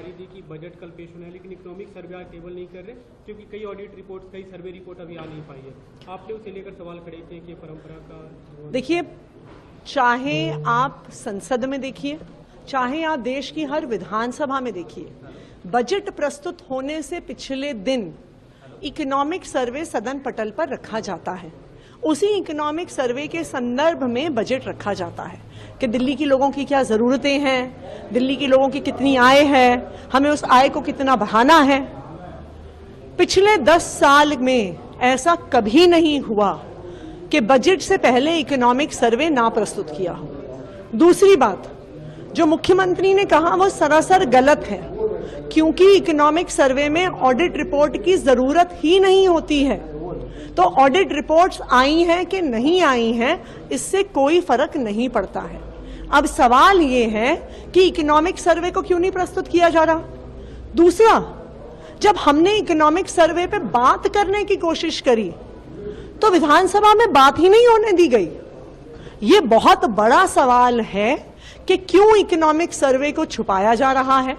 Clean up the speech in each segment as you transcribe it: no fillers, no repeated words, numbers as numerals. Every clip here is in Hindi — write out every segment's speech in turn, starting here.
जानकारी दी कि बजट कल पेश होना है, लेकिन इकोनॉमिक सर्वे आज टेबल नहीं कर रहे क्योंकि कई ऑडिट रिपोर्ट, कई सर्वे रिपोर्ट अभी आ नहीं पाई है। आपने उसे लेकर सवाल खड़े किए कि परंपरा का। देखिए, चाहे आप संसद में देखिए, चाहे आप देश की हर विधानसभा में देखिए, बजट प्रस्तुत होने से पिछले दिन इकोनॉमिक सर्वे सदन पटल पर रखा जाता है। उसी इकोनॉमिक सर्वे के संदर्भ में बजट रखा जाता है कि दिल्ली के लोगों की क्या जरूरतें हैं, दिल्ली के लोगों की कितनी आय है, हमें उस आय को कितना बढ़ाना है। पिछले 10 साल में ऐसा कभी नहीं हुआ कि बजट से पहले इकोनॉमिक सर्वे ना प्रस्तुत किया हो। दूसरी बात, जो मुख्यमंत्री ने कहा वो सरासर गलत है, क्योंकि इकोनॉमिक सर्वे में ऑडिट रिपोर्ट की जरूरत ही नहीं होती है। तो ऑडिट रिपोर्ट्स आई हैं कि नहीं आई हैं, इससे कोई फर्क नहीं पड़ता है। अब सवाल ये है कि इकोनॉमिक सर्वे को क्यों नहीं प्रस्तुत किया जा रहा। दूसरा, जब हमने इकोनॉमिक सर्वे पे बात करने की कोशिश करी तो विधानसभा में बात ही नहीं होने दी गई। ये बहुत बड़ा सवाल है कि क्यों इकोनॉमिक सर्वे को छुपाया जा रहा है,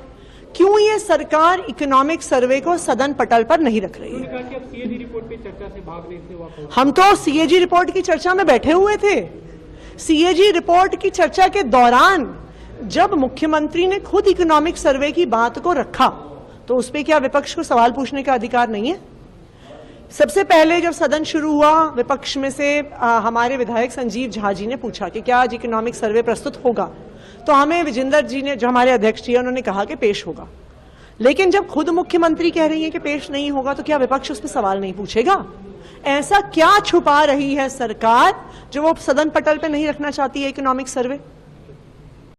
क्यों ये सरकार इकोनॉमिक सर्वे को सदन पटल पर नहीं रख रही है। सीएजी रिपोर्ट पे चर्चा से भागने से हम तो सीएजी रिपोर्ट की चर्चा में बैठे हुए थे। सीएजी रिपोर्ट की चर्चा के दौरान जब मुख्यमंत्री ने खुद इकोनॉमिक सर्वे की बात को रखा तो उस पर क्या विपक्ष को सवाल पूछने का अधिकार नहीं है? सबसे पहले जब सदन शुरू हुआ, विपक्ष में से हमारे विधायक संजीव झा जी ने पूछा कि क्या आज इकोनॉमिक सर्वे प्रस्तुत होगा, तो हमें विजेंदर जी ने, जो हमारे अध्यक्ष जी, उन्होंने कहा कि पेश होगा। लेकिन जब खुद मुख्यमंत्री कह रही है कि पेश नहीं होगा तो क्या विपक्ष उस पर सवाल नहीं पूछेगा? ऐसा क्या छुपा रही है सरकार जो वो सदन पटल पे नहीं रखना चाहती है इकोनॉमिक सर्वे?